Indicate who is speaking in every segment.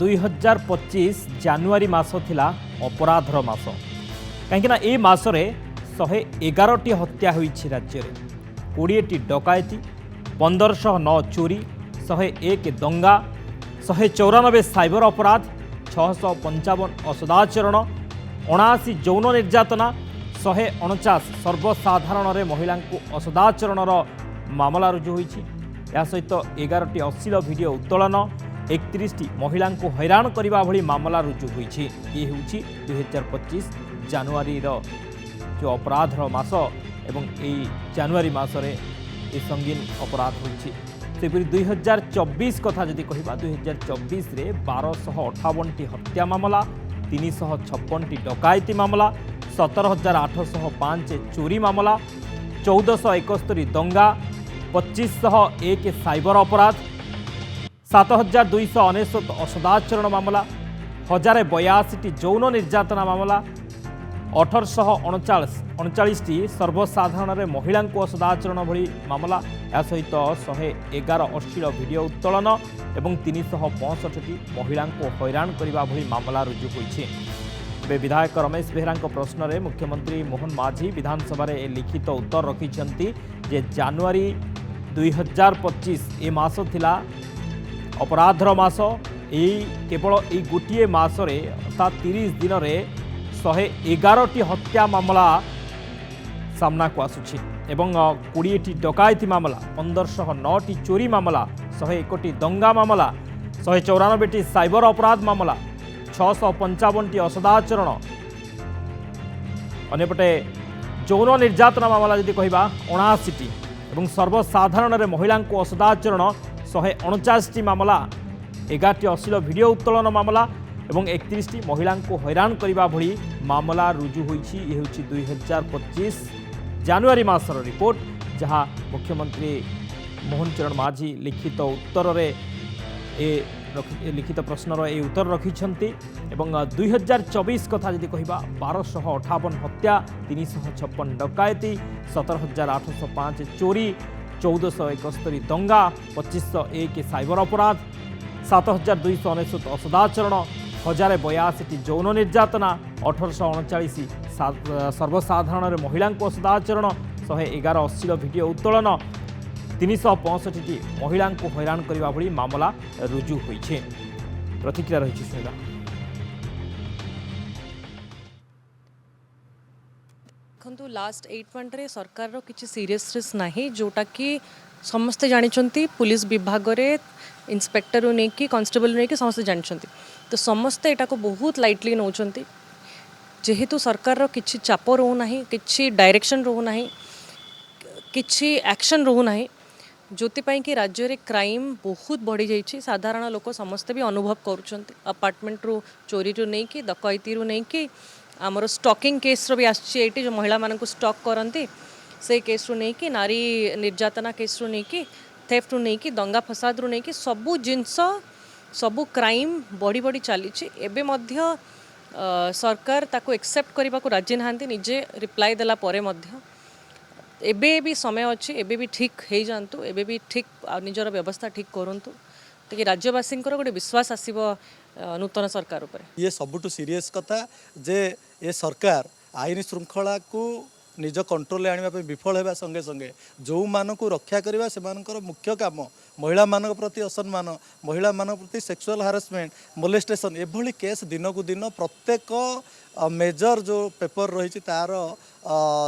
Speaker 1: 2025 ଜାନୁଆରୀ ମାସ ଥିଲା ଅପରାଧର ମାସ। କାହିଁକିନା ଏ ମାସରେ 111ଟି ହତ୍ୟା ହୋଇଛି ରାଜ୍ୟରେ, 20ଟି ଡକାୟତି, 1509 ଚୋରି, 101 ଦଙ୍ଗା, 194 ସାଇବର ଅପରାଧ, 655 ଅସଦାଚରଣ, 79 ଯୌନ ନିର୍ଯାତନା, 149 ସର୍ବସାଧାରଣରେ ମହିଳାଙ୍କୁ ଅସଦାଚରଣର ମାମଲା ରୁଜୁ ହୋଇଛି। ଏହା ସହିତ 11ଟି ଅଶ୍ଳୀଳ ଭିଡ଼ିଓ ଉତ୍ତୋଳନ, 31ଟି ମହିଳାଙ୍କୁ ହଇରାଣ କରିବା ଭଳି ମାମଲା ରୁଜୁ ହୋଇଛି। ଇଏ ହେଉଛି 2025 ଜାନୁଆରୀର ଯେଉଁ ଅପରାଧର ମାସ ଏବଂ ଏହି ଜାନୁଆରୀ ମାସରେ ଏ ସଙ୍ଗୀନ ଅପରାଧ ହୋଇଛି। ସେପରି 2024 କଥା ଯଦି କହିବା, 2024ରେ 1258ଟି ହତ୍ୟା ମାମଲା, 356ଟି ଡକାୟତି ମାମଲା, 17,805 ଚୋରି ମାମଲା, 1471 ଦଙ୍ଗା, 2501 ସାଇବର ଅପରାଧ, 7,299 ଅସଦାଚରଣ ମାମଲା, 1082ଟି ଯୌନ ନିର୍ଯାତନା ମାମଲା, 1839ଟି ସର୍ବସାଧାରଣରେ ମହିଳାଙ୍କୁ ଅସଦାଚରଣ ଭଳି ମାମଲା, ଏହା ସହିତ 111 ଅଶ୍ଳୀଳ ଭିଡ଼ିଓ ଉତ୍ତୋଳନ ଏବଂ 365ଟି ମହିଳାଙ୍କୁ ହଇରାଣ କରିବା ଭଳି ମାମଲା ରୁଜୁ ହୋଇଛି। ଏବେ ବିଧାୟକ ରମେଶ ବେହେରାଙ୍କ ପ୍ରଶ୍ନରେ ମୁଖ୍ୟମନ୍ତ୍ରୀ ମୋହନ ମାଝୀ ବିଧାନସଭାରେ ଲିଖିତ ଉତ୍ତର ରଖିଛନ୍ତି ଯେ ଜାନୁଆରୀ 2025 ଏ ମାସ ଥିଲା ଅପରାଧର ମାସ। କେବଳ ଏଇ ଗୋଟିଏ ମାସରେ ଅର୍ଥାତ୍ 30 ଦିନରେ 111ଟି ହତ୍ୟା ମାମଲା ସାମ୍ନାକୁ ଆସୁଛି ଏବଂ 20ଟି ଡକାୟତି ମାମଲା, 1509ଟି ଚୋରି ମାମଲା, 101ଟି ଦଙ୍ଗା ମାମଲା, 194ଟି ସାଇବର ଅପରାଧ ମାମଲା, 655ଟି ଅସଦାଚରଣ, ଅନ୍ୟପଟେ ଯୌନ ନିର୍ଯାତନା ମାମଲା ଯଦି କହିବା 79ଟି ଏବଂ ସର୍ବସାଧାରଣରେ ମହିଳାଙ୍କୁ ଅସଦାଚରଣ 149ଟି ମାମଲା, 11ଟି ଅଶ୍ଳୀଳ ଭିଡ଼ିଓ ଉତ୍ତୋଳନ ମାମଲା ଏବଂ 31ଟି ମହିଳାଙ୍କୁ ହଇରାଣ କରିବା ଭଳି ମାମଲା ରୁଜୁ ହୋଇଛି। ଏ ହେଉଛି 2025 ଜାନୁଆରୀ ମାସର ରିପୋର୍ଟ, ଯାହା ମୁଖ୍ୟମନ୍ତ୍ରୀ ମୋହନ ଚରଣ ମାଝୀ ଲିଖିତ ଉତ୍ତରରେ ଲିଖିତ ପ୍ରଶ୍ନର ଏ ଉତ୍ତର ରଖିଛନ୍ତି। ଏବଂ 2024 କଥା ଯଦି କହିବା, 1258 ହତ୍ୟା, 356 ଡକାୟତି, 17,805 ଚୋରି, 1471 ଦଙ୍ଗା, 2501 ସାଇବର ଅପରାଧ, 7,299 ଅସଦାଚରଣ, 1082ଟି ଯୌନ ନିର୍ଯାତନା, 1839 ସର୍ବସାଧାରଣରେ ମହିଳାଙ୍କୁ ଅସଦାଚରଣ, 111 ଅଶ୍ଳୀଳ ଭିଡ଼ିଓ ଉତ୍ତୋଳନ, 365ଟି ମହିଳାଙ୍କୁ ହଇରାଣ କରିବା ଭଳି ମାମଲା ରୁଜୁ ହୋଇଛି। ପ୍ରତିକ୍ରିୟା ରହିଛି ଶୁଣିବା।
Speaker 2: देखो लास्ट 8 मंथरे सरकार किसी सीरियसनेस नहीं, जोटा कि समस्ते जानते पुलिस विभाग रे इंस्पेक्टर नहीं कि कांस्टेबल नहीं कि समस्ते जानते, तो समस्ते यहाँ को बहुत लाइटली नौकरी जेहेतु सरकार किसी चाप रोना, किसी डायरेक्शन रोना, किसी एक्शन रोना, जो कि राज्य में क्राइम बहुत बढ़ी जाइए। साधारण लोक समस्ते भी अनुभव करुँच अपार्टमेंट रू चोरी रू नहीं कि डकैती रू नहीं कि आमर स्टॉकिंग केस भी आसी जो महिला मान स्टॉक करती से केस रू नहीं कि नारी निर्यातना केस रू नहीं कि थेफ्ट रू नहीं कि दंगा फसाद रू नहीं कि सबू जिनस सबू क्राइम बढ़ी बढ़ी चली। एबे मध्य सरकार ताको एक्सेप्ट करने को राजी नहांती, निजे रिप्लाई देला परे मध्य एबे भी समय अच्छी, एबे भी ठीक हो जातु, एबे भी ठीक निजर व्यवस्था ठीक करंतु, ताकि राज्यवासी गोटे विश्वास आसीब नूतन सरकार उपर।
Speaker 3: ये सबुठु सीरियस कथा जे ये सरकार आईन श्रृंखला को निज कंट्रोल आने विफल होगा संगे संगे जो मानक रक्षा करवा से मुख्य काम महिला मान प्रति असम्मान, महिला मान प्रति सेक्सुअल हारासमेंट, मोलेस्टेशन एभली केस दिन को दिन प्रत्येक मेजर जो पेपर रही तार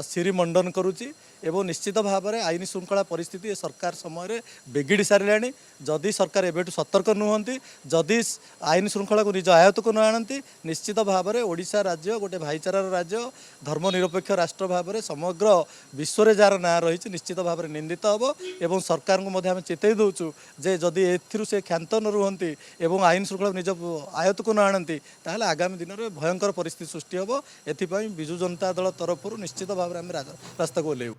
Speaker 3: सिरिमंडन करुच्ची एवं निश्चित भाव में आईन श्रृंखला परिस्थिति ए सरकार समय बिगिड़ी सारे। जदि सरकार एबेठु सतर्क नुहंती, जदि आईन श्रृंखला को निज आयत्त को न आनती, निश्चित भाव में ओडिशा राज्य गोटे भाईचारार राज्य, धर्मनिरपेक्ष राष्ट्र भाव में समग्र विश्व में जार ना रही निश्चित भाव में निंदित हम एवं सरकार को आम चेतई दौचु जे जदि एथिरु से क्षांत न रुहंती एवं आईन श्रृंखला निज आयत्त को न आनती ताहले आगामी दिन में भयंकर परिस्थिति सृष्टि हम। एथिपाई बिजु जनता दल तरफ निश्चित भाव में आम रास्ता को ओह्लैबु।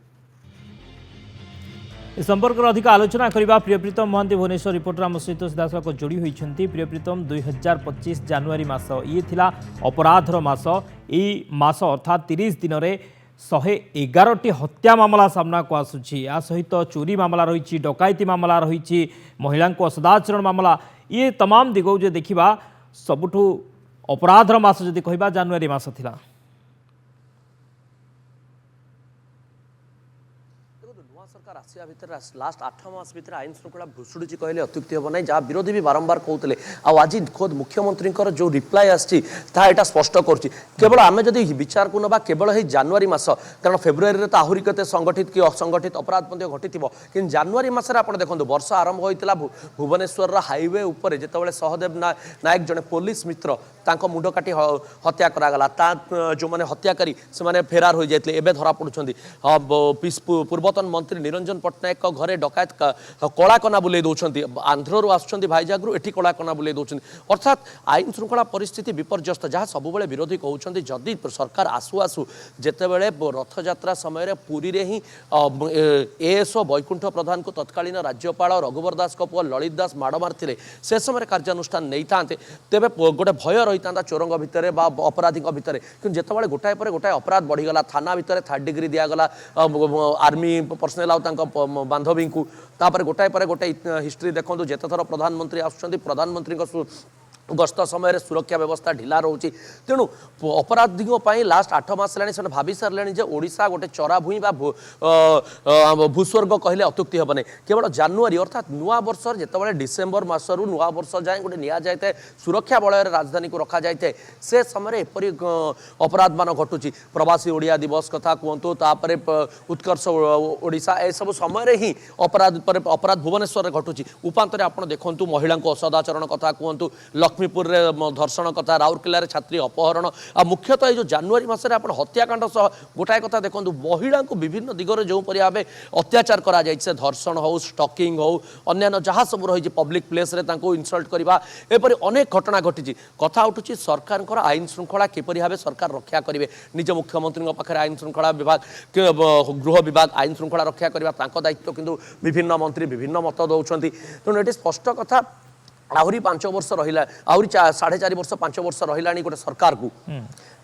Speaker 1: ए संपर्क में अधिक आलोचना करने प्रियप्रीतम महांती भुवनेश्वर रिपोर्टर आम सहित सीधासख जोड़ी होती। प्रियप्रीतम 2025 जानुआरी मास ये थिला अपराधर मास। यही मास अर्थात 30 दिन में 111टी हत्या मामला सामना को आसूची। या सहित चोरी मामला रही, डकायती मामला रही, महिला को असदाचरण मामला, ये तमाम दिगौ जो देखा ସବୁଠୁ ଅପରାଧର ମାସ ଯଦି କହିବା ଜାନୁଆରୀ ମାସ ଥିଲା।
Speaker 4: नूआ सरकार आसिया भितर लास्ट 8 मास भितर आईन श्रृंखला भुशुड़ी कहले अत्युक्ति हम ना जहाँ विरोधी भी बारंबार कहते आज खुद मुख्यमंत्री जो रिप्लाय आटा स्पष्ट करुच्ची केवल आम जब विचार को ना केवल ही जानुरी मस कारण फेब्रुआरी तो आहरी के संगठित कि असंगठित अपराध घटी कि जानुरी मसरे आप देखो वर्ष आरंभ होता भुवनेश्वर हाईवे उपर जिते सहदेव नायक जड़े पुलिस मित्र मुंड काटी हत्या करागला जो मैंने हत्याकारी से फेरार हो जाते एवं धरा पड़ुंट पूर्वतन मंत्री निरंजन पट्टनायक घरे डकायत कलाकना बुले दौरान आंध्रु आसुँच भाईजागु एटी कलाकना बुले दौरान अर्थात आईन श्रृंखला परिस्थिति विपर्यस्त जहाँ सब विरोधी कहते जदि सरकार आसु आसु जितेबले रथयात्रा समय पुरी रे ही एएसओ वैकुंठ प्रधान को तत्कालीन राज्यपाल रघुवर दास पुआ ललित दास माड़ मारी से समय कार्यानुष्ठान नहीं था तेरे गोटे भय रही था चोरंग भितर अपराधी भितर कि जितेबाला गोटाए पर गोटाए अपराध बढ़ीगला थाना भितर 3rd डिग्री दिगला आर्मी पर्सनेल बांधवी को तापर गोटाए पर गोटे हिस्ट्री देखो जिते थर प्रधानमंत्री आसुँच प्रधानमंत्री गस्त समय सुरक्षा व्यवस्था ढिला रोचे तेणु अपराधी लास्ट 8 मास है भावी सारे ओडिशा गोटे चरा भूई भूस्वर्ग कहले अत्युक्ति हेबने केवल जानुरी अर्थात नुआ वर्ष जिते डिसेम्बर मसरू नुआ वर्ष जाए गोटे नि जाए सुरक्षा बलय राजधानी को रखा जाए से समय एपरी अपराध मान घटुची प्रवासी ओडिया दिवस कथा कहतु तापर उत्कर्ष ओडिशा ए सब समय ही अपराध भुवनेश्वर घटुची उपांतर आप देखु महिला असदाचरण कथा कहतु लक्ष्मीपुर धर्षण कथा राउरकेला छात्री अपहरण आ मुख्यतः जो जानुरी मसरे आप हत्याकांड सह गोटाए कथा देखो महिला को विभिन्न दिगरे जो भाव अत्याचार करा से धर्षण हो स्टकिंग हो अन्य जहाँ सब रही पब्लिक प्लेस रे इनसल्ट करवा एपरी अनेक घटना घटी कथा उठुची सरकार आईन श्रृंखला किपरि भाव सरकार रक्षा करेंगे निज मुख्यमंत्री पाखे आईन श्रृंखला विभाग गृह विभाग आईन श्रृंखला रक्षा करवा दायित्व किंतु विभिन्न मंत्री विभिन्न मत दौरान तेणु ये स्पष्ट कथा आहरी 5 वर्ष रहा आहरी 4.5 वर्ष 5 वर्ष रहा गोटे सरकार को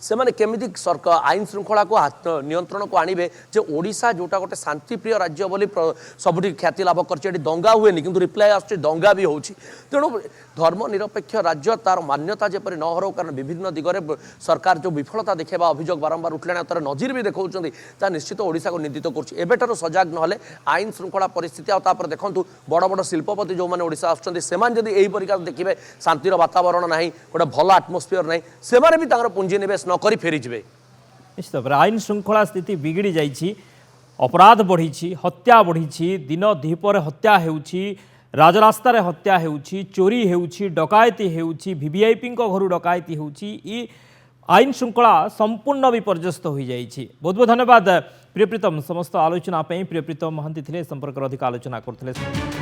Speaker 4: से माने केमिति सरकार आईन श्रृंखला को नियंत्रण को आनिबे जे ओडिशा जोटा गोटे शांतिप्रिय राज्य बोली सबुठी ख्याति लाभ कर दंगा हुए किंतु रिप्लाय आसुची दंगा भी होची तेणु धर्मनिरपेक्ष राज्य तार मान्यता जेपरि न हरो कारण विभिन्न दिगरे सरकार जो विफलता देखा अभियोग बारंबार उठले तार नजीर भी देखा निश्चित ओडिशा को निंदित करुँच सजग ना आईन श्रृंखला परिस्थिति आपर देखूँ बड़ बड़ शिल्पपति जो मैंने ओडिशा आसुँच यदि प्रकार देखिए शांतिर वातावरण ना गोटे भल आटमोस्फियर ना से भी पुंजी निवेश न करी फेरी जिवे
Speaker 1: निश्चित भाव आईन श्रृंखला स्थिति बिगिड़ी जाइए अपराध बढ़ी हत्या बढ़ी दिन द्विपर हत्या होउछि राजरास्तार हत्या होउछि चोरी होउछि डकायती होउछि वीवीआईपी घर डकायती होउछि आईन श्रृंखला संपूर्ण विपर्यस्त हो जाइए। बहुत बहुत धन्यवाद प्रियप्रीतम समस्त आलोचना प्रियप्रीतम महांती थे संपर्क अधिक आलोचना करते।